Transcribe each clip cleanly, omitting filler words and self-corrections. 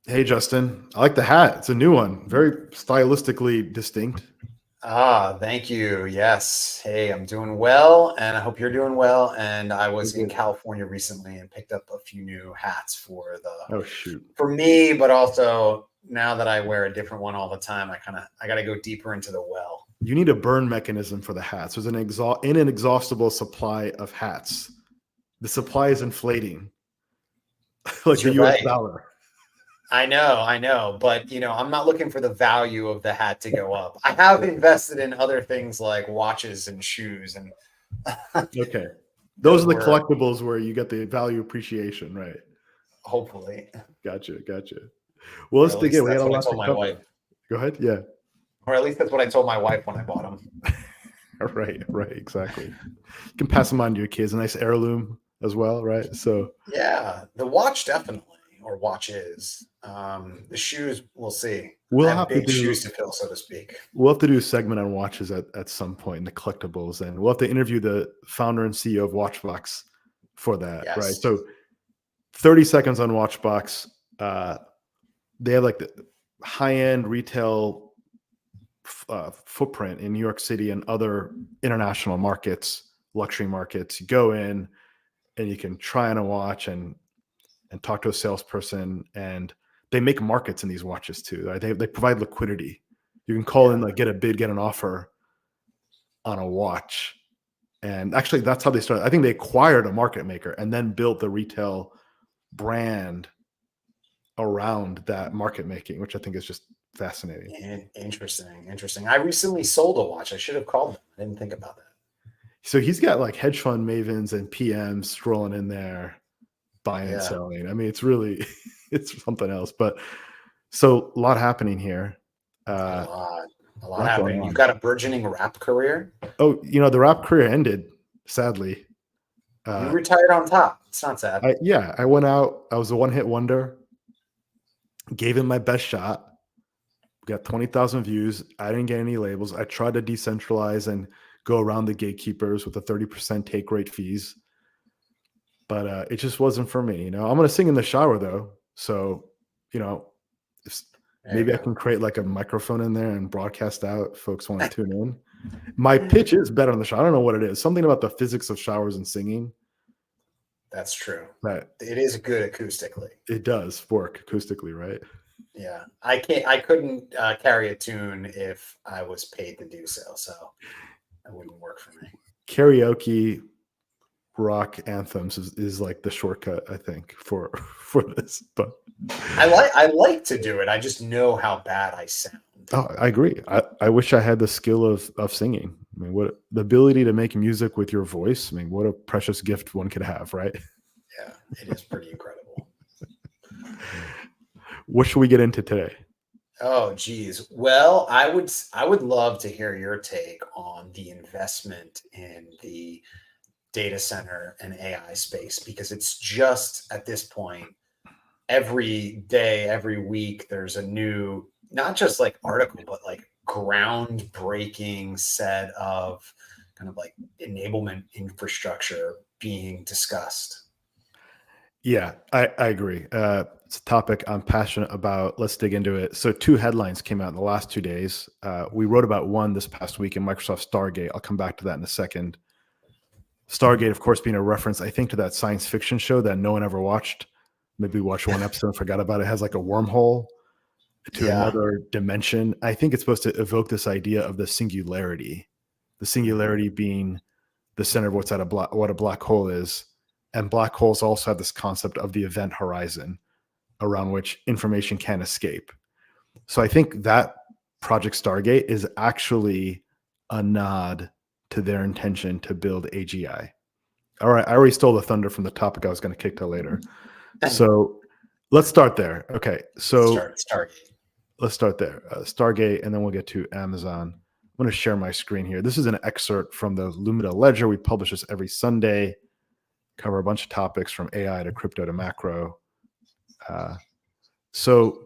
Hey, Justin. I like the hat. It's a new one. Very stylistically distinct. Thank you. Yes. Hey, I'm doing well, and I hope you're doing well. And I Very was in good. California recently and picked up a few new hats Oh, shoot. for me, but also now that I wear a different one all the time, I got to go deeper into the well. You need a burn mechanism for the hats. There's an inexhaustible supply of hats. The supply is inflating, like the You're US right. dollar. I know, but I'm not looking for the value of the hat to go up. I have invested in other things like watches and shoes, and Okay. Those those are the were collectibles where you get the value appreciation, right? hopefully, Gotcha. Gotcha. Well, or let's at dig least in. We got that's a what I lot to told my wife. cover. Go ahead. Yeah. Or at least that's what I told my wife when I bought them. Right. Right. Exactly. You can pass them on to your kids. A nice heirloom as well, right? So Yeah, the watch definitely, or watches. The shoes, we'll see. I we'll have have to big shoes do to fill, so to speak. We'll have to do a segment on watches at some point in the collectibles, and we'll have to interview the founder and CEO of Watchbox for that, right? Yes. So 30 seconds on Watchbox. Uh, they have like the high-end retail footprint in New York City and other international markets, luxury markets. You go in and you can try on a watch and talk to a salesperson, and they make markets in these watches too. Right? They provide liquidity. You can call in, Yeah. like, get a bid, get an offer on a watch. And actually, that's how they started. I think they acquired a market maker and then built the retail brand around that market making, which I think is just fascinating. Interesting. Interesting. I recently sold a watch. I should have called them. I didn't think about that. So he's got like hedge fund mavens and PMs strolling in there, buying and Yeah. selling. I mean, it's really it's something else. But so a lot happening here. A Uh, lot. A a lot lot going happening. You've on. got a burgeoning rap career. Oh, the rap career ended, sadly. You Uh, retired on top. It's not sad. I went out. I was a one hit wonder. Gave him my best shot. Got 20,000 views. I didn't get any labels. I tried to decentralize and go around the gatekeepers with the 30% take rate fees, but it just wasn't for me. I'm going to sing in the shower though. So, you know, if, There you maybe I go. can create like a microphone in there and broadcast out if folks want to tune in. My pitch is better in the shower. I don't know what it is. Something about the physics of showers and singing That's true. that It is good acoustically. it does work acoustically, right? Yeah, I can't. I couldn't carry a tune if I was paid to do so. So that wouldn't work for me. Karaoke rock anthems is like the shortcut, I think, for for this. But I like to do it. I just know how bad I sound. oh, I agree. I wish I had the skill of singing. I mean, what the ability to make music with your voice. I mean, what a precious gift one could have, right? Yeah, it is pretty incredible. What should we get into today? Oh, geez. Well, I would love to hear your take on the investment in the data center and AI space because it's just at this point every day, every week, there's a new, not just like article, but like groundbreaking set of kind of like enablement infrastructure being discussed. Yeah, I agree. It's a topic I'm passionate about. Let's dig into it. So, two headlines came out in the last 2 days. We wrote about one this past week in Microsoft Stargate. I'll come back to that in a second. Stargate, of course, being a reference, I think, to that science fiction show that no one ever watched. Maybe watched one episode and forgot about it. It has like a wormhole to Yeah. another dimension. I think it's supposed to evoke this idea of the singularity being the center of what a black hole is. And black holes also have this concept of the event horizon around which information can escape. So I think that Project Stargate is actually a nod to their intention to build AGI. All right, I already stole the thunder from the topic I was going to kick to later. So let's start there. Okay, so Stargate. let's start there. Stargate, and then we'll get to Amazon. I'm going to share my screen here. This is an excerpt from the Lumina Ledger. We publish this every Sunday, cover a bunch of topics from AI to crypto to macro. So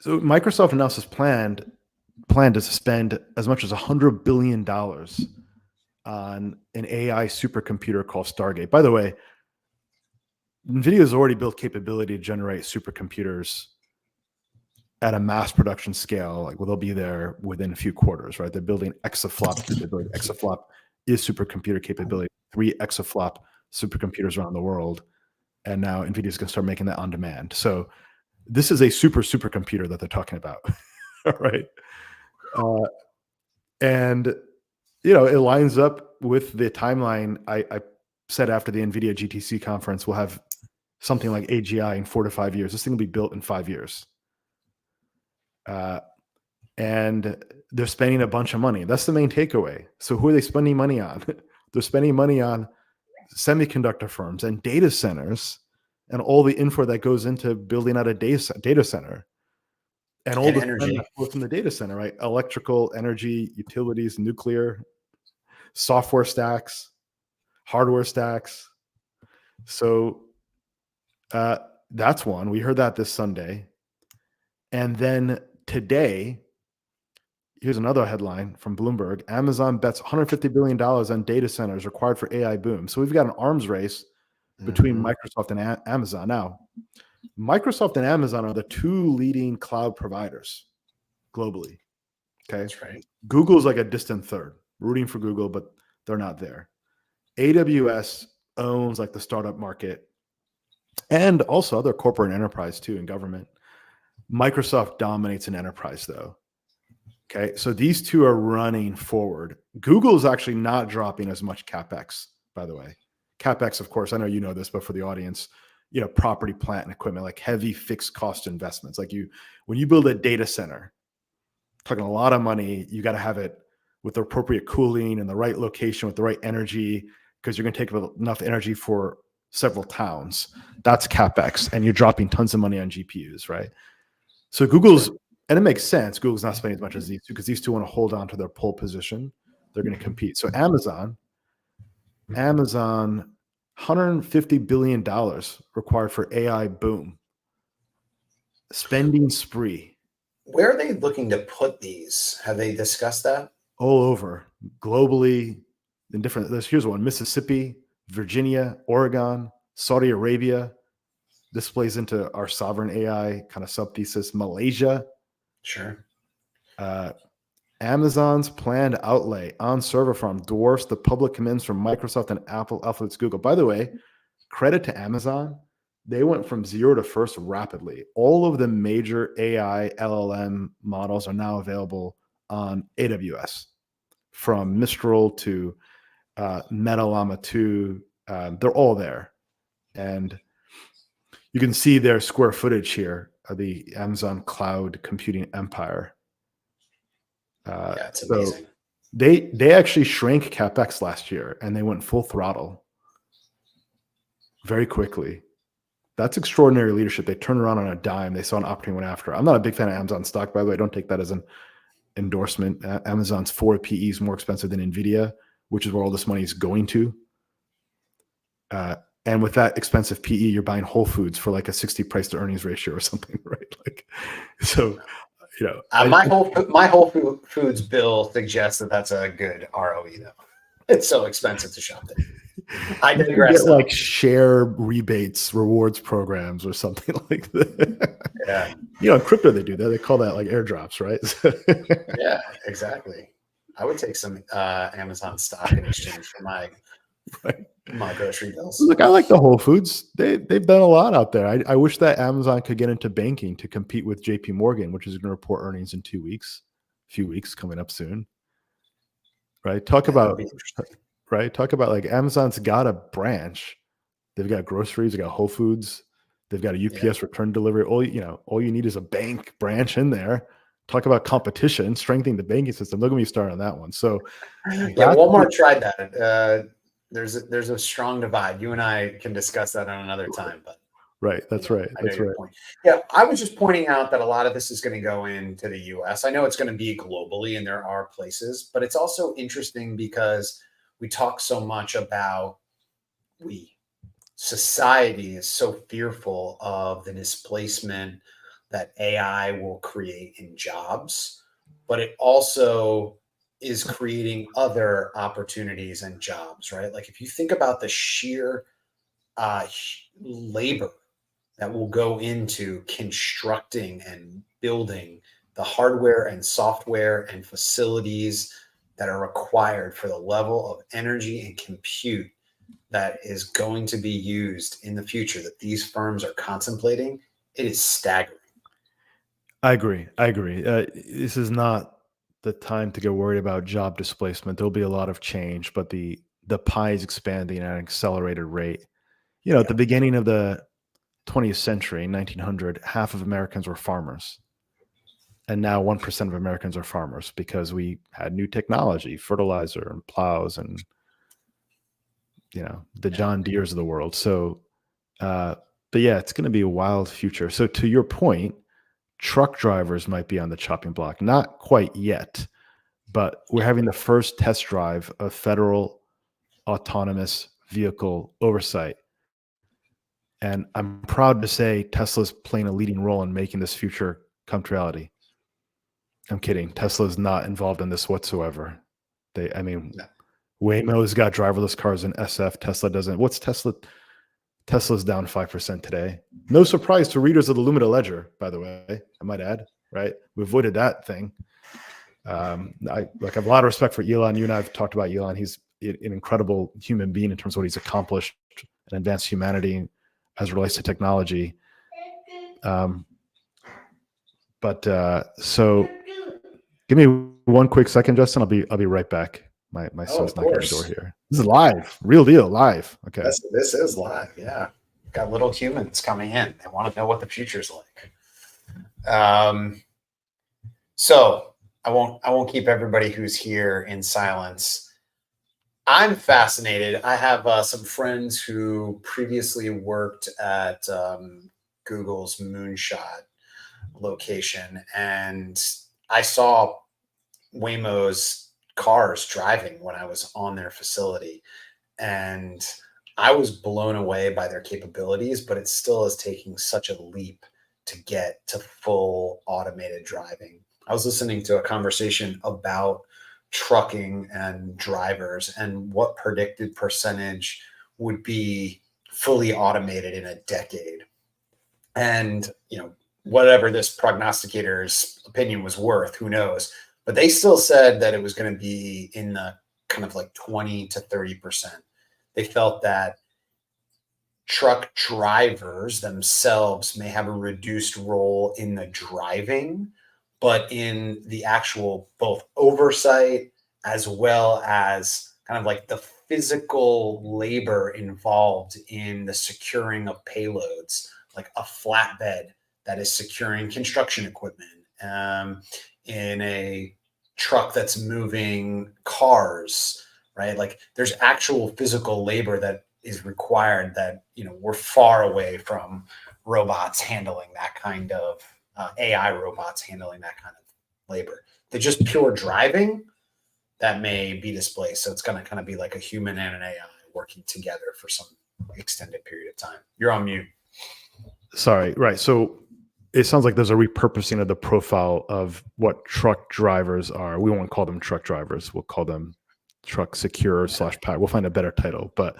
Microsoft announced this plan to spend as much as $100 billion on an AI supercomputer called Stargate. By the way, NVIDIA has already built capability to generate supercomputers at a mass production scale. Like, well, they'll be there within a few quarters, right? They're building exaflop capability. Exaflop is supercomputer capability. 3 exaflop supercomputers around the world, and now NVIDIA is going to start making that on demand. So this is a supercomputer that they're talking about, right? And it lines up with the timeline I said after the NVIDIA GTC conference. We'll have something like AGI in 4 to 5 years. This thing will be built in 5 years. And they're spending a bunch of money. That's the main takeaway. So who are they spending money on? They're spending money on semiconductor firms and data centers and all the info that goes into building out a data center. And all the energy that flows from the data center, right? Electrical, energy, utilities, nuclear, software stacks, hardware stacks. So that's one. We heard that this Sunday. And then today, here's another headline from Bloomberg. Amazon bets $150 billion on data centers required for AI boom. So we've got an arms race between Microsoft and Amazon. Now, Microsoft and Amazon are the 2 leading cloud providers globally. Okay. That's right. Google's like a distant third, rooting for Google, but they're not there. AWS owns like the startup market and also other corporate enterprise too, and government. Microsoft dominates in enterprise though. Okay. So these 2 are running forward. Google's actually not dropping as much CapEx, by the way. CapEx, of course, I know you know this, but for the audience, property, plant, and equipment, like heavy fixed cost investments. Like when you build a data center, talking a lot of money, you got to have it with the appropriate cooling and the right location with the right energy, because you're going to take enough energy for several towns. That's CapEx, and you're dropping tons of money on GPUs, right? So Google's, and it makes sense, Google's not spending as much as these 2 because these 2 want to hold on to their pole position. They're going to compete. So Amazon, $150 billion required for AI boom. Spending spree. Where are they looking to put these? Have they discussed that? All over, globally, in different, here's one: Mississippi, Virginia, Oregon, Saudi Arabia. This plays into our sovereign AI kind of sub-thesis. Malaysia. Sure. Amazon's planned outlay on server farm dwarfs the public commitments from Microsoft and Apple, Alphabet's Google. By the way, credit to Amazon. They went from 0 to first rapidly. All of the major AI LLM models are now available on AWS, from Mistral to Meta Llama 2. They're all there. And you can see their square footage here of the Amazon cloud computing empire. It's amazing. So they actually shrank CapEx last year, and they went full throttle very quickly. That's extraordinary leadership. They turned around on a dime. They saw an opportunity, went after. I'm not a big fan of Amazon stock, by the way. Don't take that as an endorsement. Amazon's 4 PE is more expensive than NVIDIA, which is where all this money is going to. And with that expensive PE, you're buying Whole Foods for like a 60 price to earnings ratio or something, right? Like, so, my Whole Foods bill suggests that that's a good ROE though. It's so expensive to shop there. I digress. Get like share rebates, rewards programs, or something like that. Yeah. In crypto they do that. They call that like airdrops, right? Yeah, exactly. I would take some Amazon stock in exchange for my grocery bills. Look, I like the Whole Foods. They've done a lot out there. I wish that Amazon could get into banking to compete with JP Morgan, which is going to report earnings in 2 weeks, a few weeks coming up soon. Right? Talk about like Amazon's got a branch. They've got groceries, they've got Whole Foods, they've got a UPS return delivery. All you need is a bank branch in there. Talk about competition, strengthening the banking system. Look at me starting on that one. So Walmart tried that. There's a strong divide. You and I can discuss that on another time, but that's right. Point. Yeah, I was just pointing out that a lot of this is going to go into the US. I know it's going to be globally and there are places, but it's also interesting because we talk so much about society is so fearful of the displacement that AI will create in jobs, but it also is creating other opportunities and jobs, right? Like if you think about the sheer labor that will go into constructing and building the hardware and software and facilities that are required for the level of energy and compute that is going to be used in the future that these firms are contemplating, it is staggering. I agree. This is not the time to get worried about job displacement. There'll be a lot of change, but the pie is expanding at an accelerated rate. At the beginning of the 20th century, 1900, half of Americans were farmers. And now 1% of Americans are farmers because we had new technology, fertilizer and plows and, the John Deeres of the world. So, but yeah, it's going to be a wild future. So to your point, truck drivers might be on the chopping block. Not quite yet, but we're having the first test drive of federal autonomous vehicle oversight. And I'm proud to say Tesla's playing a leading role in making this future come to reality. I'm kidding. Tesla's not involved in this whatsoever. Waymo's got driverless cars in SF. Tesla doesn't. What's Tesla? Tesla's down 5% today. No surprise to readers of the Lumina Ledger, by the way, I might add, right? We avoided that thing. I have a lot of respect for Elon. You and I have talked about Elon. He's an incredible human being in terms of what he's accomplished and advanced humanity as it relates to technology. So give me one quick second, Justin. I'll be right back. My son's knocking on the door here. This is live, real deal, live. Okay. This is live. Yeah. Got little humans coming in. They want to know what the future's like. So I won't keep everybody who's here in silence. I'm fascinated. I have some friends who previously worked at Google's Moonshot location, and I saw Waymo's cars driving when I was on their facility, and I was blown away by their capabilities, but it still is taking such a leap to get to full automated driving. I was listening to a conversation about trucking and drivers and what predicted percentage would be fully automated in a decade. And, whatever this prognosticator's opinion was worth, who knows? But they still said that it was going to be in the kind of like 20 to 30%. They felt that truck drivers themselves may have a reduced role in the driving, but in the actual both oversight as well as kind of like the physical labor involved in the securing of payloads, like a flatbed that is securing construction equipment, in a truck that's moving cars, right? Like there's actual physical labor that is required that, we're far away from robots handling that kind of AI robots handling that kind of labor. They're just pure driving that may be displaced. So it's going to kind of be like a human and an AI working together for some extended period of time. You're on mute. Sorry. Right. So it sounds like there's a repurposing of the profile of what truck drivers are. We won't call them truck drivers. We'll call them truck secure / power. We'll find a better title, but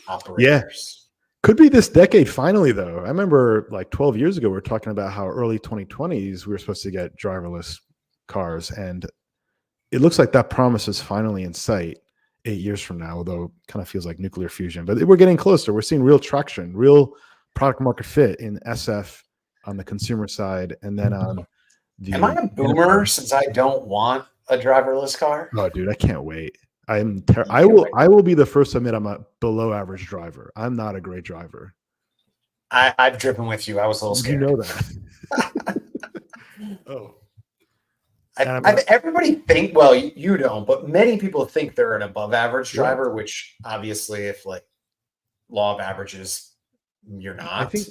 operators. Could be this decade finally, though. I remember like 12 years ago, we were talking about how early 2020s we were supposed to get driverless cars. And it looks like that promise is finally in sight 8 years from now, although it kind of feels like nuclear fusion. But we're getting closer. We're seeing real traction, real product market fit in SF on the consumer side. And then on the... Am I a boomer since I don't want a driverless car? Oh, dude, I can't wait. I will be the first to admit I'm a below average driver. I'm not a great driver. I've driven with you. I was a little scared. You know that. Oh. Everybody think, well, you don't, but many people think they're an above average driver, which obviously if like law of averages, you're not. I think,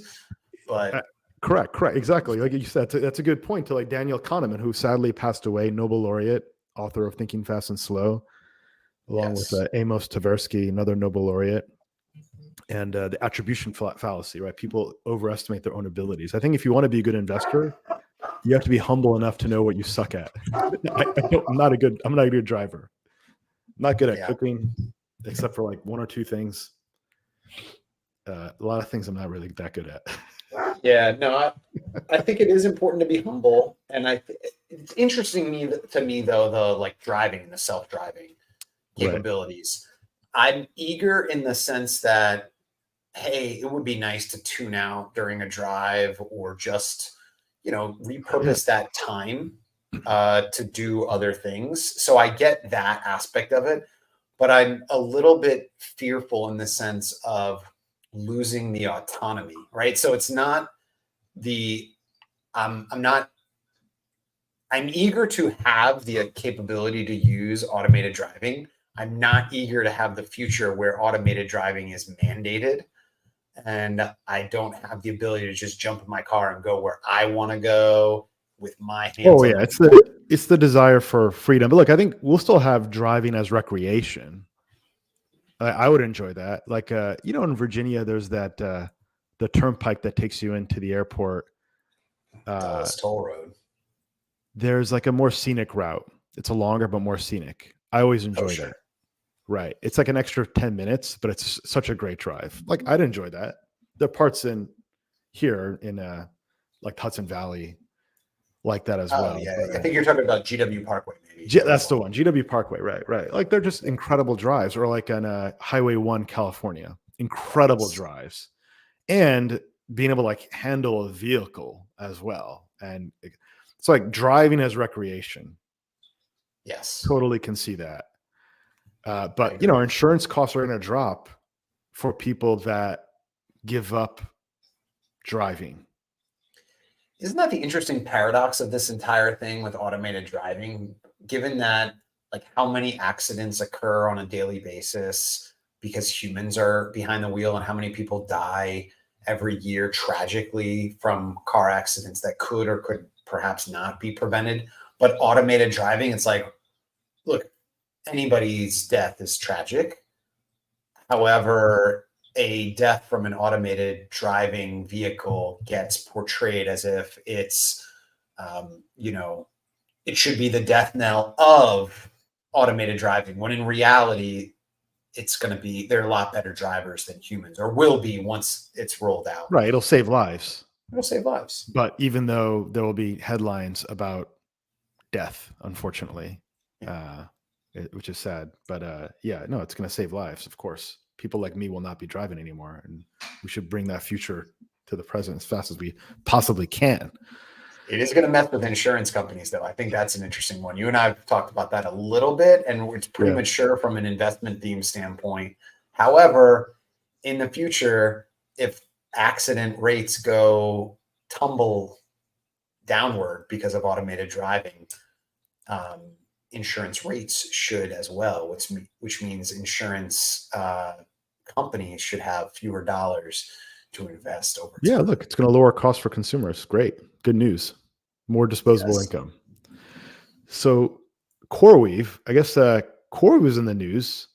but correct. Exactly. Like you said, that's a good point to like Daniel Kahneman, who sadly passed away, Nobel laureate, author of Thinking Fast and Slow, along with Amos Tversky, another Nobel laureate, and the attribution fallacy, right? People overestimate their own abilities. I think if you want to be a good investor, you have to be humble enough to know what you suck at. I'm not a good driver. I'm not good at cooking, except for like one or two things. A lot of things I'm not really that good at. Yeah, no, I think it is important to be humble, and it's interesting to me though the like driving, the self-driving Right. capabilities. I'm eager in the sense that hey, it would be nice to tune out during a drive or just Yeah. repurpose that time to do other things. So I get that aspect of it, but I'm a little bit fearful in the sense of losing the autonomy, right? So it's not the I'm not I'm eager to have the capability to use automated driving. I'm not eager to have the future where automated driving is mandated and I don't have the ability to just jump in my car and go where I want to go with my hands Oh on yeah, the it's the desire for freedom. But look, I think we'll still have driving as recreation. I would enjoy that. Like in Virginia, there's that the turnpike that takes you into the airport. Uh, Dulles Toll Road. there's like a more scenic route. It's a longer but more scenic. I always Oh, enjoy sure. that. Right. It's like an extra 10 minutes, but it's such a great drive. Like I'd enjoy that. There are parts in here in like Hudson Valley like that as Oh, well. yeah. But I think you're talking about GW Parkway, maybe. That was That's the one. one. GW Parkway. Right. Right. Like they're just Yeah. incredible drives, or like on Highway 1 California. Incredible Yes. drives. And being able to like handle a vehicle as well. And it's like driving as recreation. Yes. Totally can see that. I But agree. our insurance costs are going to drop for people that give up driving. Isn't that the interesting paradox of this entire thing with automated driving? Given that, like, how many accidents occur on a daily basis because humans are behind the wheel, and how many people die every year tragically from car accidents that could or could perhaps not be prevented. But automated driving, it's like, look, anybody's death is tragic. However, a death from an automated driving vehicle gets portrayed as if it's, you know, it should be the death knell of automated driving, when in reality, it's going to be, they're a lot better drivers than humans, or will be once it's rolled out. Right. It'll save lives. It'll save lives. But even though there will be headlines about death, unfortunately, Yeah. which is sad. But yeah, no, it's going to save lives, of course. People like me will not be driving anymore. And we should bring that future to the present as fast as we possibly can. It is going to mess with insurance companies, though. I think that's an interesting one. You and I have talked about that a little bit, and it's Yeah. premature from an investment theme standpoint. However, in the future, if accident rates go tumble downward because of automated driving, insurance rates should as well, which means insurance companies should have fewer dollars to invest over Yeah, time. look, it's going to lower costs for consumers. Great. Good news. More disposable Yes. income. So CoreWeave, I guess CoreWeave was in the news.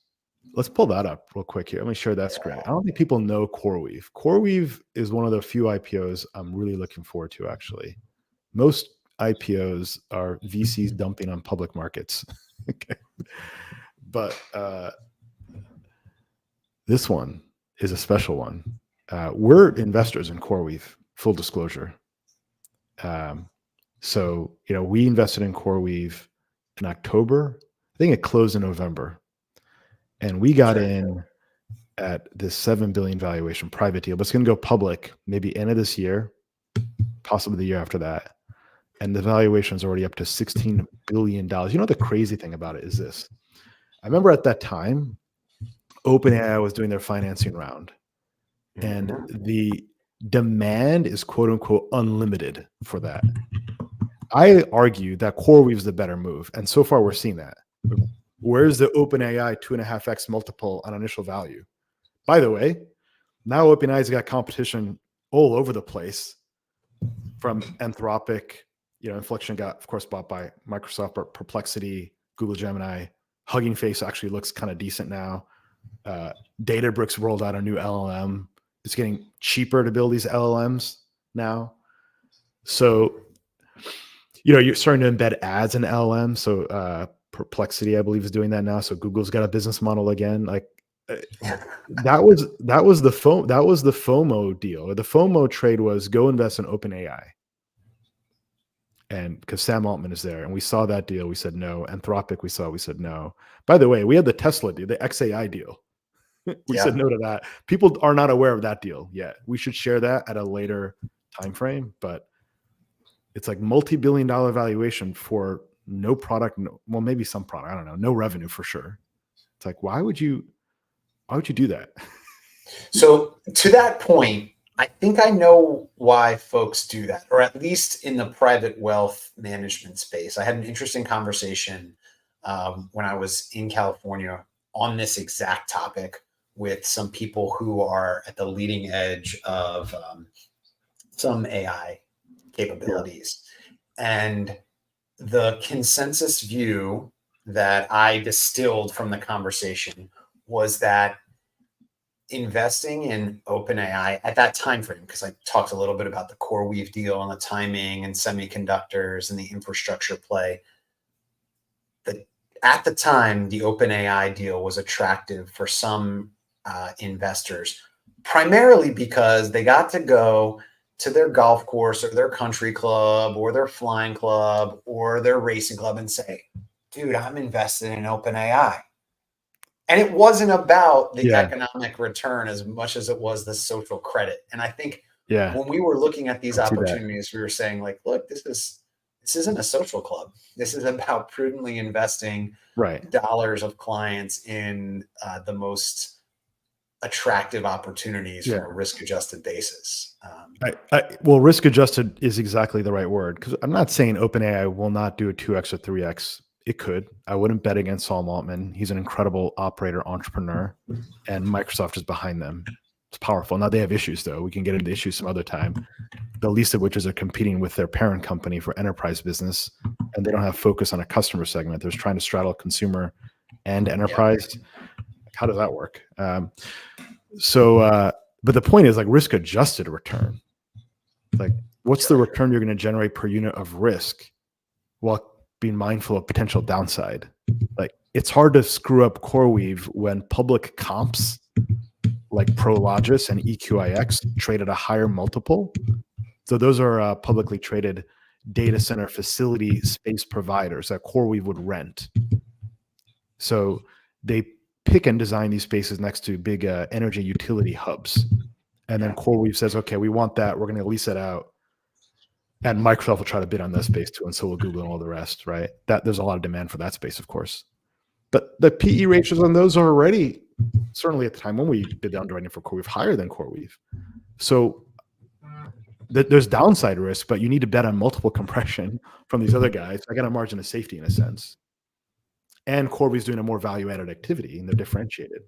Let's pull that up real quick here. Let me share that screen. I don't think people know CoreWeave. CoreWeave is one of the few IPOs I'm really looking forward to, actually. Most IPOs are VCs dumping on public markets. Okay. But this one is a special one. We're investors in CoreWeave, full disclosure. So, we invested in CoreWeave in October. I think it closed in November. And we got in at this 7 billion valuation private deal, but it's going to go public maybe end of this year, possibly the year after that. And the valuation is already up to $16 billion. You know, the crazy thing about it is this. I remember at that time, OpenAI was doing their financing round, and the demand is quote unquote unlimited for that. I argue that CoreWeave is the better move. And so far we're seeing that. Where's the OpenAI 2.5x multiple on initial value? By the way, now OpenAI's got competition all over the place, from Anthropic, Inflection got, of course, bought by Microsoft, but Perplexity, Google Gemini, Hugging Face actually looks kind of decent now. Databricks rolled out a new LLM. It's getting cheaper to build these LLMs now. So, you're starting to embed ads in LLM. So Perplexity, I believe, is doing that now. So Google's got a business model again. Like, that was the FOMO deal. The FOMO trade was go invest in OpenAI. And because Sam Altman is there, and we saw that deal, we said no. Anthropic, we said no. By the way, we had the Tesla deal, the XAI deal. We said no to that. People are not aware of that deal yet. We should share that at a later time frame, but it's like multi-billion-dollar valuation for no product. Well, maybe some product. I don't know. No revenue for sure. It's like, why would you do that? So to that point, I think I know why folks do that, or at least in the private wealth management space. I had an interesting conversation when I was in California on this exact topic with some people who are at the leading edge of some AI capabilities. And the consensus view that I distilled from the conversation was that investing in OpenAI at that time frame, because I talked a little bit about the CoreWeave deal and the timing and semiconductors and the infrastructure play. But at the time, the OpenAI deal was attractive for some investors, primarily because they got to go to their golf course or their country club or their flying club or their racing club and say, dude, I'm invested in OpenAI. And it wasn't about the economic return as much as it was the social credit. And I think when we were looking at these opportunities, we were saying like, look, this isn't a social club. This is about prudently investing dollars of clients in the most attractive opportunities from a risk-adjusted basis. Well, risk-adjusted is exactly the right word, because I'm not saying OpenAI will not do a 2x or 3x. It could. I wouldn't bet against Sam Altman. He's an incredible operator, entrepreneur, and Microsoft is behind them. It's powerful. Now they have issues, though. We can get into issues some other time. The least of which is they're competing with their parent company for enterprise business, and they don't have focus on a customer segment. They're trying to straddle consumer and enterprise. How does that work? But the point is like risk-adjusted return. Like, what's the return you're going to generate per unit of risk while being mindful of potential downside? Like, it's hard to screw up CoreWeave when public comps like Prologis and EQIX trade at a higher multiple. So those are publicly traded data center facility space providers that CoreWeave would rent. So they pick and design these spaces next to big energy utility hubs. And then CoreWeave says, okay, we want that. We're going to lease it out. And Microsoft will try to bid on that space too. And so will Google and all the rest, right? There's a lot of demand for that space, of course. But the PE ratios on those are already, certainly at the time when we did the underwriting for CoreWeave, higher than CoreWeave. So there's downside risk, but you need to bet on multiple compression from these other guys. I got a margin of safety in a sense. And CoreWeave's doing a more value-added activity, and they're differentiated.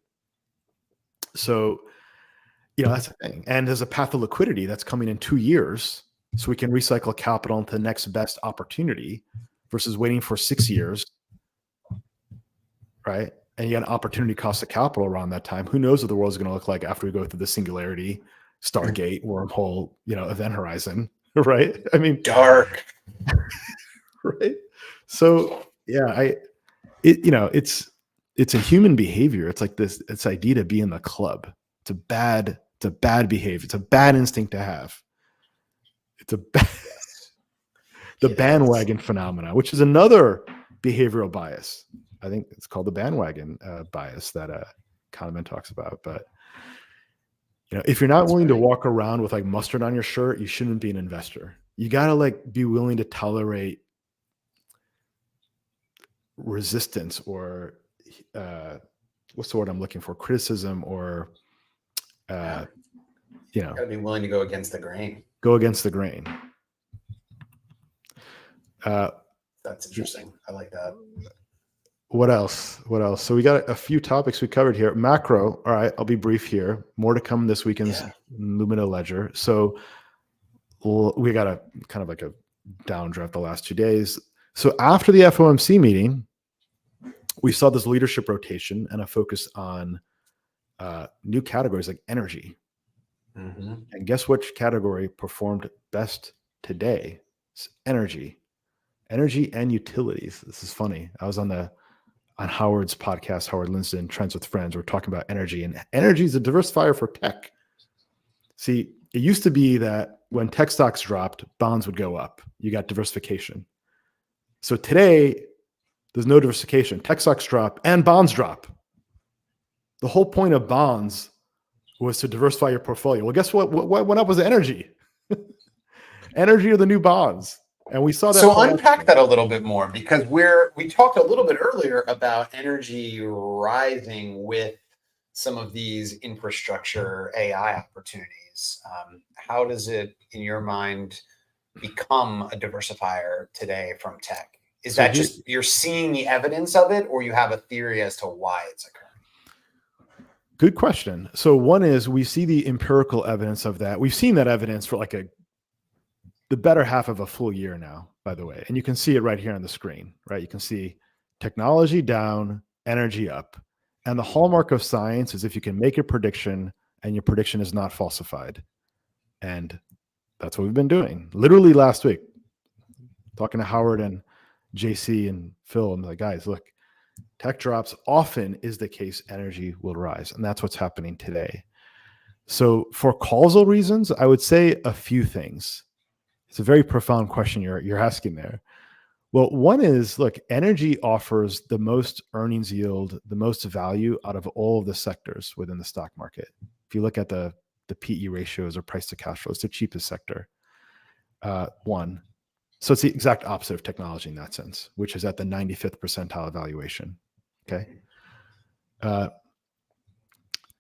So, that's the thing. And there's a path of liquidity that's coming in 2 years, so we can recycle capital into the next best opportunity versus waiting for 6 years, right? And you got an opportunity cost of capital around that time. Who knows what the world's going to look like after we go through the singularity, Stargate, wormhole, event horizon, right? I mean, dark, right? So, it's a human behavior. It's like this idea to be in the club. It's a bad behavior. It's a bad instinct to have. It's the bandwagon phenomena, which is another behavioral bias. I think it's called the bandwagon bias that Kahneman talks about. But if you're not willing to walk around with like mustard on your shirt, you shouldn't be an investor. You got to be willing to tolerate resistance or what's the word I'm looking for? Criticism or gotta be willing to go against the grain. Go against the grain. That's interesting. I like that. What else? So we got a few topics we covered here. Macro. All right, I'll be brief here. More to come this weekend's Lumina Ledger. So we got a kind of like a downdraft the last 2 days. So after the FOMC meeting, we saw this leadership rotation and a focus on new categories like energy. Mm-hmm. And guess which category performed best today? It's energy and utilities. This is funny. I was on the on Howard's podcast, Howard Linston, Trends with Friends. We're talking about energy, and energy is a diversifier for tech. See, it used to be that when tech stocks dropped, bonds would go up. You got diversification. So today, there's no diversification. Tech stocks drop and bonds drop. The whole point of bonds was to diversify your portfolio. Well, guess what? What went up was energy. Energy are the new bonds. And we saw that. So unpack that a little bit more, because we talked a little bit earlier about energy rising with some of these infrastructure AI opportunities. How does it, in your mind, become a diversifier today from tech? Is that just you're seeing the evidence of it, or you have a theory as to why it's occurring? Good question. So one is we see the empirical evidence of that. We've seen that evidence for like the better half of a full year now, by the way. And you can see it right here on the screen, right? You can see technology down, energy up. And the hallmark of science is if you can make a prediction and your prediction is not falsified. And that's what we've been doing. Literally last week, talking to Howard and JC and Phil, I'm like, guys, look, tech drops often is the case, energy will rise. And that's what's happening today. So for causal reasons, I would say a few things. It's a very profound question you're asking there. Well, one is, look, energy offers the most earnings yield, the most value out of all of the sectors within the stock market. If you look at the PE ratios or price to cash flow, it's the cheapest sector. One. So it's the exact opposite of technology in that sense, which is at the 95th percentile valuation. Okay.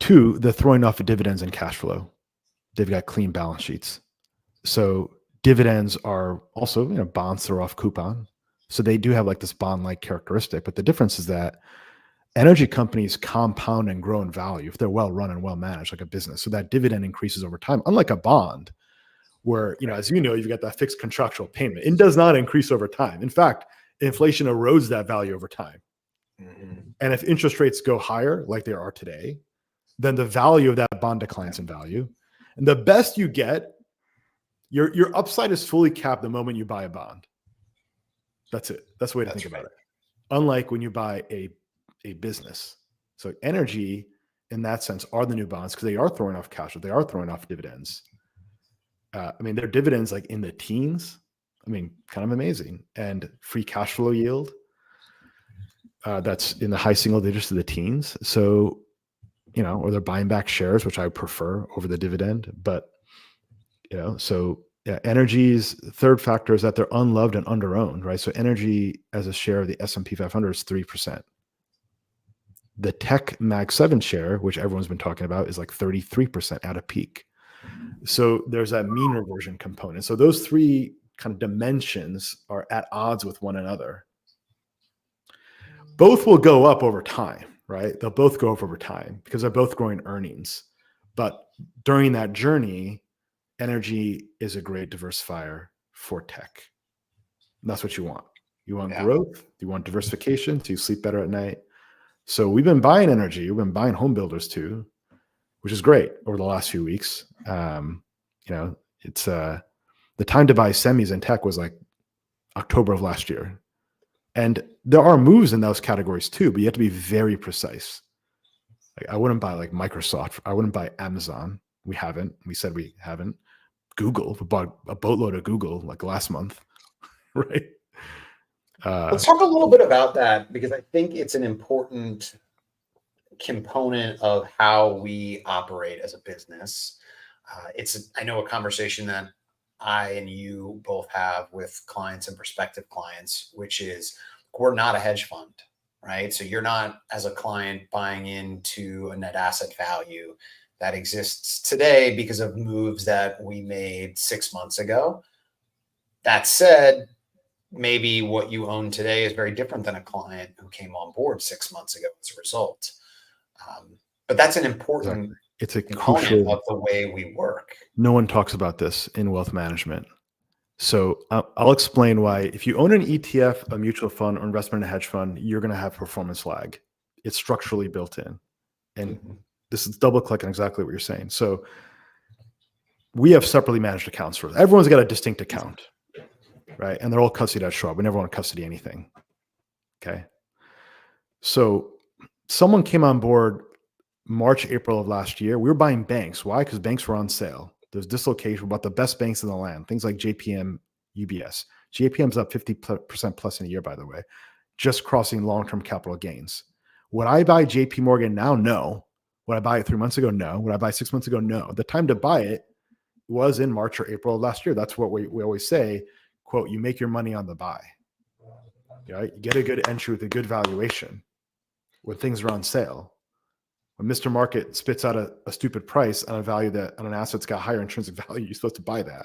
Two, the throwing off of dividends and cash flow. They've got clean balance sheets. So dividends are also, bonds throw off coupon. So they do have like this bond-like characteristic, but the difference is that energy companies compound and grow in value if they're well run and well managed, like a business. So that dividend increases over time, unlike a bond where, as you know, you've got that fixed contractual payment. It does not increase over time. In fact, inflation erodes that value over time. Mm-hmm. And if interest rates go higher, like they are today, then the value of that bond declines in value. And the best you get, your upside is fully capped the moment you buy a bond. That's it. That's the way to think about it. Unlike when you buy a business. So energy, in that sense, are the new bonds because they are throwing off cash flow. They are throwing off dividends. Their dividends like in the teens. Kind of amazing. And free cash flow yield, that's in the high single digits to the teens. So, or they're buying back shares, which I prefer over the dividend. But, energy's third factor is that they're unloved and underowned, right? So energy as a share of the S&P 500 is 3%. The tech Mag 7 share, which everyone's been talking about, is like 33% at a peak. So there's that mean reversion component. So those three kind of dimensions are at odds with one another. Both will go up over time, right? They'll both go up over time because they're both growing earnings. But during that journey, energy is a great diversifier for tech. And that's what you want. You want growth. You want diversification so you sleep better at night. So we've been buying energy. We've been buying home builders too, which is great over the last few weeks. It's the time to buy semis and tech was like October of last year. And there are moves in those categories too, but you have to be very precise. Like I wouldn't buy like Microsoft. I wouldn't buy Amazon. We haven't. We said we haven't. Google. We bought a boatload of Google like last month, right? Let's talk a little bit about that because I think it's an important component of how we operate as a business. I know a conversation that I and you both have with clients and prospective clients, which is we're not a hedge fund, right? So you're not, as a client, buying into a net asset value that exists today because of moves that we made 6 months ago. That said, maybe what you own today is very different than a client who came on board 6 months ago as a result. But that's an important it's a component crucial of the way we work. No one talks about this in wealth management. So I'll explain why. If you own an ETF, a mutual fund, or investment in a hedge fund, you're going to have performance lag. It's structurally built in. And this is double click on exactly what you're saying. So we have separately managed accounts for everyone's got a distinct account, right? And they're all custodied at Schwab. We never want to custody anything. Okay. So someone came on board March, April of last year. We were buying banks. Why? Because banks were on sale. There's dislocation about the best banks in the land, things like JPM, UBS. JPM's up 50% plus in a year, by the way, just crossing long-term capital gains. Would I buy JP Morgan now? No. Would I buy it 3 months ago? No. Would I buy 6 months ago? No. The time to buy it was in March or April of last year. That's what we always say, quote, you make your money on the buy. Right? You get a good entry with a good valuation when things are on sale. When Mr. Market spits out a stupid price on a value that on an asset's got higher intrinsic value, you're supposed to buy that.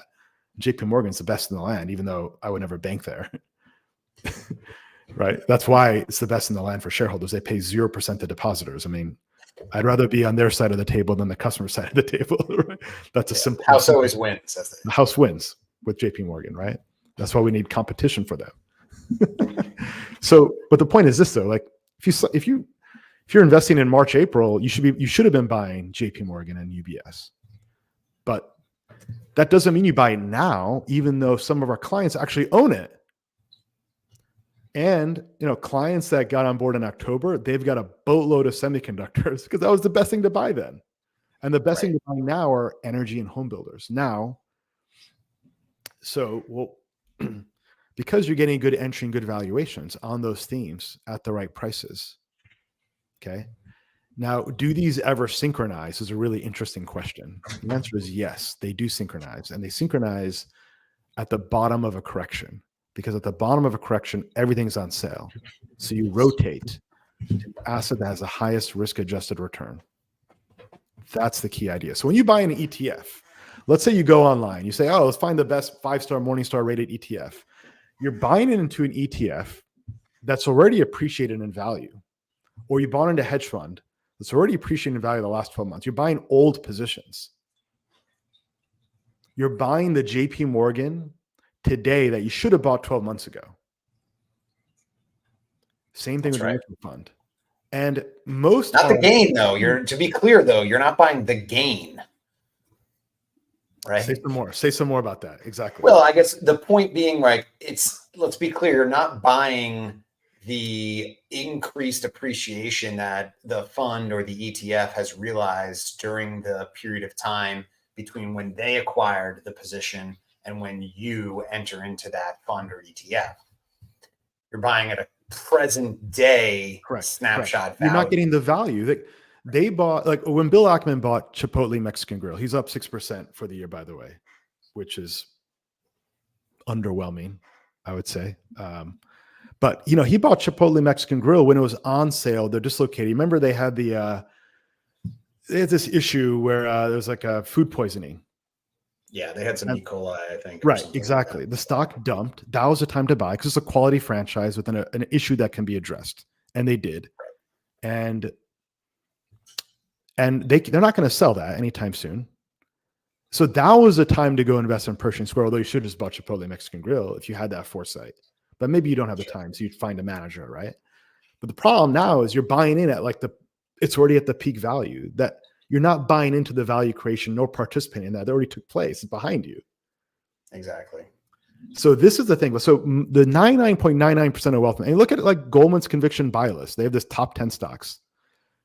JP Morgan's the best in the land, even though I would never bank there. Right? That's why it's the best in the land for shareholders. They pay 0% to depositors. I mean, I'd rather be on their side of the table than the customer side of the table. Right? That's a simple house always wins. The house wins with JP Morgan, right? That's why we need competition for them. So, but the point is this though, like if you're investing in March, April, you should have been buying JP Morgan and UBS. But that doesn't mean you buy it now, even though some of our clients actually own it. And, clients that got on board in October, they've got a boatload of semiconductors because that was the best thing to buy then. And the best thing to buy now are energy and home builders. Now, because you're getting good entry and good valuations on those themes at the right prices. Okay. Now, do these ever synchronize is a really interesting question. The answer is yes, they do synchronize, and they synchronize at the bottom of a correction, because at the bottom of a correction, everything's on sale. So you rotate to the asset that has the highest risk-adjusted return. That's the key idea. So when you buy an ETF, let's say you go online, you say, oh, let's find the best 5-star Morningstar rated ETF. You're buying it into an ETF that's already appreciated in value. Or you bought into a hedge fund that's already appreciated in value the last 12 months. You're buying old positions. You're buying the JP Morgan today that you should have bought 12 months ago. Same thing with the mutual fund. And most not the gain though. To be clear though, you're not buying the gain. Right. Say some more about that. Exactly. Well, I guess the point being, like, let's be clear, you're not buying the increased appreciation that the fund or the ETF has realized during the period of time between when they acquired the position and when you enter into that fund or ETF. You're buying at a present day snapshot value. You're not getting the value that they bought. Like when Bill Ackman bought Chipotle Mexican Grill, he's up 6% for the year, by the way, which is underwhelming, I would say. But he bought Chipotle Mexican Grill when it was on sale. They're dislocated. Remember, they had this issue where there was like a food poisoning. Yeah, they had some E. coli, I think. Right, exactly. Like the stock dumped. That was the time to buy because it's a quality franchise with an issue that can be addressed, and they did. Right. And they're not going to sell that anytime soon. So that was a time to go invest in Pershing Square, although you should have just bought Chipotle Mexican Grill if you had that foresight. But maybe you don't have the time, so you'd find a manager, right? But the problem now is you're buying in at it's already at the peak value, that you're not buying into the value creation nor participating in that. It already took place. It's behind you. Exactly. So this is the thing. So the 99.99% of wealth, and look at it like Goldman's conviction buy list. They have this top 10 stocks.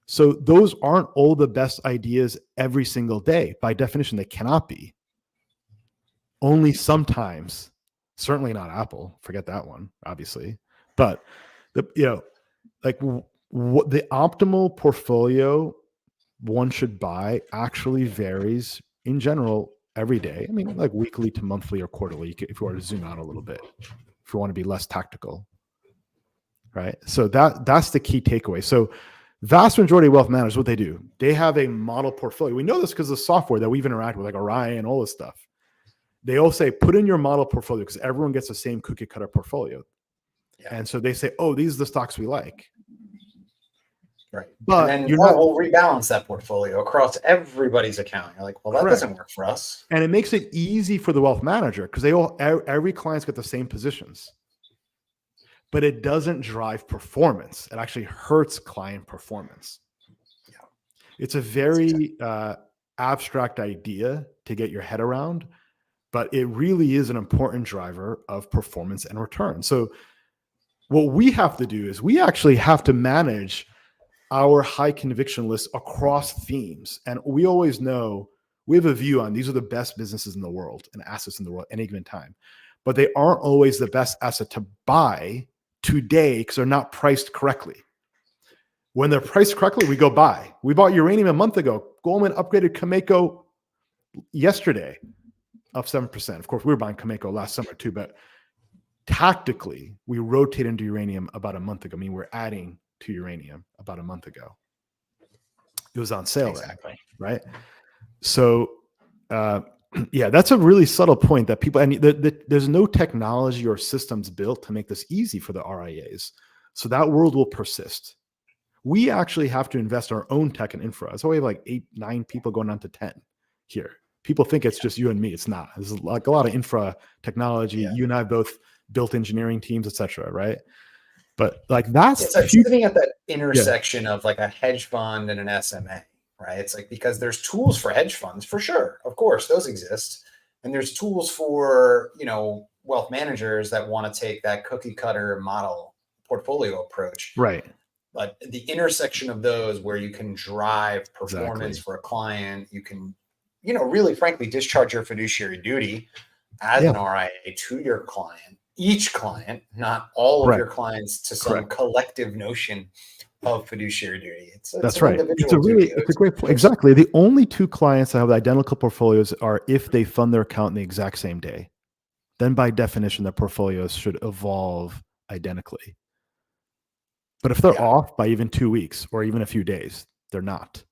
So those aren't all the best ideas every single day. By definition, they cannot be. Only sometimes. Certainly not Apple. Forget that one, obviously. But the optimal portfolio one should buy actually varies in general every day. I mean, like weekly to monthly or quarterly, if you want to zoom out a little bit, if you want to be less tactical, right? So that's the key takeaway. So vast majority of wealth managers, what they do, they have a model portfolio. We know this because of the software that we've interacted with, like Orion, all this stuff. They all say, put in your model portfolio because everyone gets the same cookie cutter portfolio. Yeah. And so they say, oh, these are the stocks we like. Right. But and then we'll rebalance that portfolio across everybody's account. You're like, well, that doesn't work for us. And it makes it easy for the wealth manager because every client's got the same positions. But it doesn't drive performance. It actually hurts client performance. Yeah. It's a very abstract idea to get your head around, but it really is an important driver of performance and return. So What we have to do is we actually have to manage our high conviction list across themes. And we always know we have a view on these are the best businesses in the world and assets in the world at any given time, but they aren't always the best asset to buy today because they're not priced correctly. When they're priced correctly, we go buy. We bought uranium a month ago. Goldman upgraded Cameco yesterday, up 7%. Of course, we were buying Cameco last summer too, but tactically, we rotate into uranium about a month ago. I mean, we're adding to uranium about a month ago. It was on sale, Exactly. then, right? So, yeah, that's a really subtle point that people, and there's no technology or systems built to make this easy for the RIAs. So that world will persist. We actually have to invest our own tech and infra. So we have like 8, 9 people going on to 10 here. People think it's just you and me. It's not. There's like a lot of infra technology. You and I both built engineering teams, et cetera, right? But like that's it's like sitting at that intersection of like a hedge fund and an SMA, right? It's like, because there's tools for hedge funds for sure. Of course, those exist. And there's tools for, wealth managers that want to take that cookie cutter model portfolio approach. Right. But the intersection of those where you can drive performance for a client, you can, really frankly discharge your fiduciary duty as an RIA to your client, each client, not all of your clients, to some collective notion of fiduciary duty. That's right. It's a great point. Exactly. The only 2 clients that have identical portfolios are if they fund their account in the exact same day. Then by definition, their portfolios should evolve identically. But if they're off by even 2 weeks or even a few days, they're not.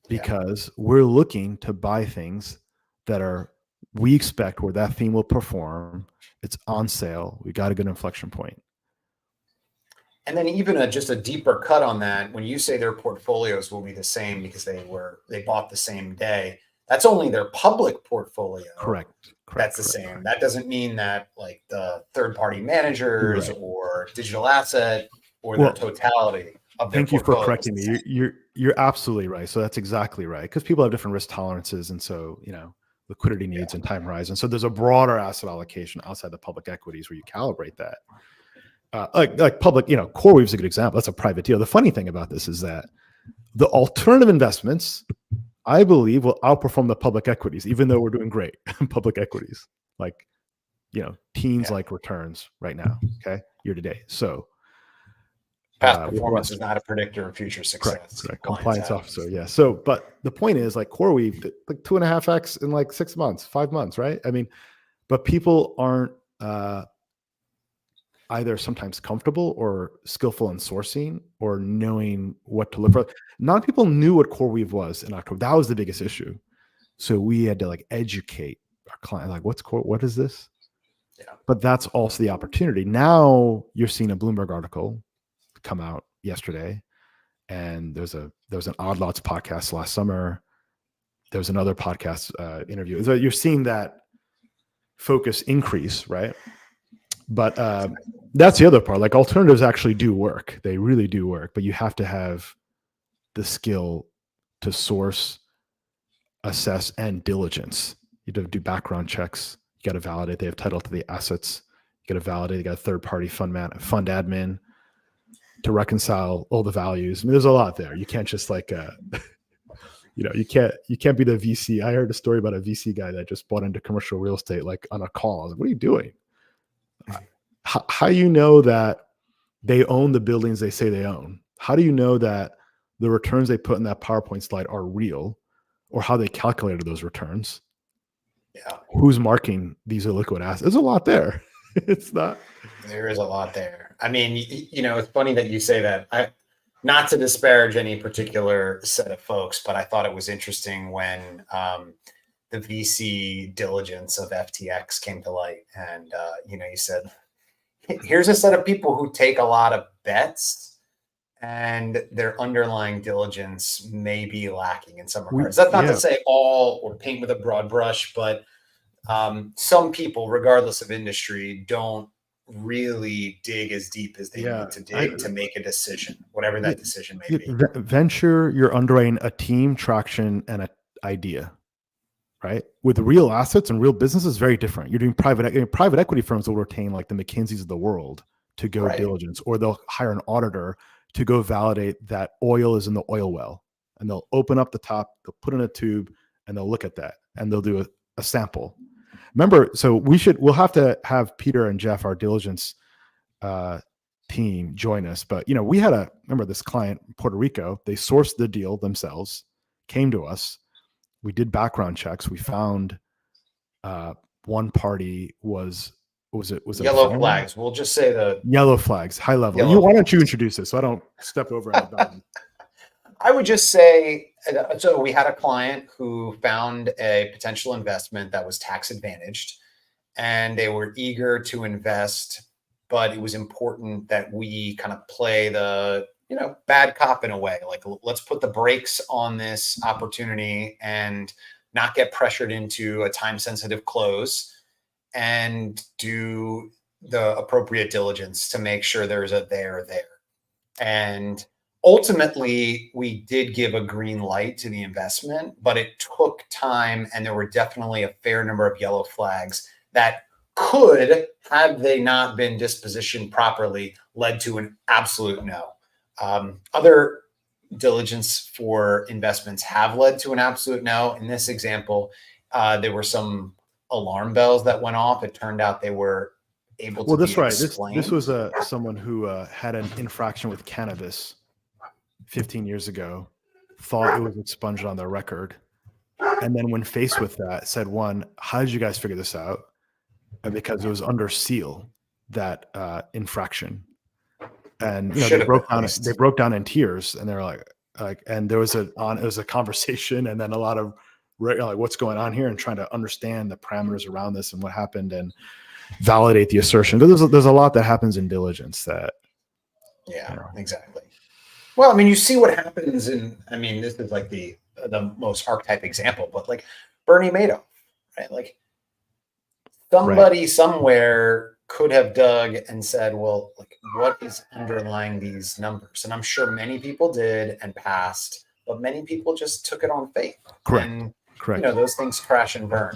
Because we're looking to buy things that we expect where that theme will perform. It's on sale. We got a good inflection point. And then even just a deeper cut on that, when you say their portfolios will be the same because they bought the same day, that's only their public portfolio. Correct. That's the same. Correct. That doesn't mean that like the third-party managers or digital asset or the totality of their Thank you for correcting me. You're absolutely right. So that's exactly right. Because people have different risk tolerances. And so, liquidity needs and time horizon. So there's a broader asset allocation outside the public equities where you calibrate that. Like public, CoreWeave is a good example. That's a private deal. The funny thing about this is that the alternative investments, I believe, will outperform the public equities, even though we're doing great in public equities, like, teens-like returns right now, okay, year to date. So past performance is not a predictor of future success. Correct. Compliance officer, yeah. So, but the point is, like CoreWeave, like 2.5x in like 6 months, 5 months, right? I mean, but people aren't either sometimes comfortable or skillful in sourcing or knowing what to look for. Not people knew what CoreWeave was in October. That was the biggest issue. So we had to like educate our client, like, what is this? Yeah. But that's also the opportunity. Now you're seeing a Bloomberg article come out yesterday, and there was an Odd Lots podcast last summer. There was another podcast interview. So you're seeing that focus increase, right? But that's the other part. Like alternatives actually do work. They really do work, but you have to have the skill to source, assess, and diligence. You have to do background checks. You got to validate they have title to the assets. You got to validate you got a third-party fund admin to reconcile all the values. I mean, there's a lot there. You can't just like, you can't be the VC. I heard a story about a VC guy that just bought into commercial real estate, like on a call. I was like, what are you doing? How do you know that they own the buildings they say they own? How do you know that the returns they put in that PowerPoint slide are real, or how they calculated those returns? Yeah. Who's marking these illiquid assets? There's a lot there. It's not. There is a lot there. I mean, it's funny that you say that. Not to disparage any particular set of folks, but I thought it was interesting when the VC diligence of FTX came to light. And, you said, here's a set of people who take a lot of bets and their underlying diligence may be lacking in some regards. That's not to say all or paint with a broad brush, but some people, regardless of industry, don't really dig as deep as they need to dig to make a decision, whatever that decision may be. Venture, you're underwriting a team, traction, and an idea, right? With real assets and real business is very different. You're doing private equity firms will retain like the McKinseys of the world to go Right. diligence, or they'll hire an auditor to go validate that oil is in the oil well. And they'll open up the top, they'll put in a tube, and they'll look at that, and they'll do a sample. Remember, so we'll have to have Peter and Jeff, our diligence team, join us. But we had remember this client in Puerto Rico, they sourced the deal themselves, came to us, we did background checks, we found one party was it Yellow flags. We'll just say the yellow flags, high level. Why don't you introduce it so I don't step over on the boundary? I would just say, so we had a client who found a potential investment that was tax advantaged, and they were eager to invest, but it was important that we kind of play the, bad cop in a way. Like, let's put the brakes on this opportunity and not get pressured into a time-sensitive close, and do the appropriate diligence to make sure there's a there. And ultimately, we did give a green light to the investment, but it took time, and there were definitely a fair number of yellow flags that could, had they not been dispositioned properly, led to an absolute no. Other diligence for investments have led to an absolute no. In this example, there were some alarm bells that went off. It turned out they were able to be explained. This was someone who had an infraction with cannabis 15 years ago, thought it was expunged on their record, and then when faced with that, said, one, how did you guys figure this out? And because it was under seal, that infraction. And they broke down in tears, and they were like, and there was it was a conversation, and then a lot of like, what's going on here, and trying to understand the parameters around this and what happened, and validate the assertion. There's a lot that happens in diligence that. Yeah, exactly. Well, I mean, you see what happens this is like the most archetype example, but like Bernie Madoff, right? Like somebody somewhere could have dug and said, well, like, what is underlying these numbers? And I'm sure many people did and passed, but many people just took it on faith. Correct. And, Correct. Those things crash and burn.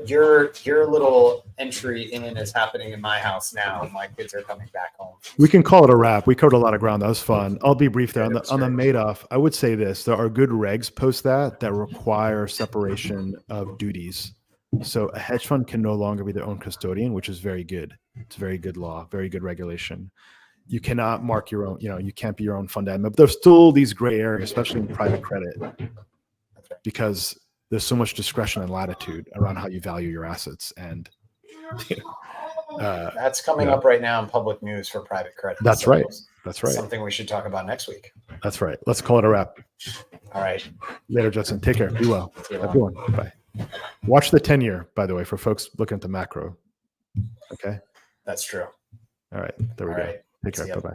Your little entry in is happening in my house now. My kids are coming back home. We can call it a wrap. We covered a lot of ground. That was fun. I'll be brief there. On the Madoff, I would say this. There are good regs post that require separation of duties. So a hedge fund can no longer be their own custodian, which is very good. It's very good law, very good regulation. You cannot mark your own, you can't be your own fund admin. But there's still these gray areas, especially in private credit, because there's so much discretion and latitude around how you value your assets. And that's coming up right now in public news for private credit. That's right. That's right. Something we should talk about next week. That's right. Let's call it a wrap. All right. Later, Judson. Take care. Be well. Everyone. Bye. Watch the 10-year, by the way, for folks looking at the macro. Okay. That's true. All right. There we go. Take care. Bye-bye.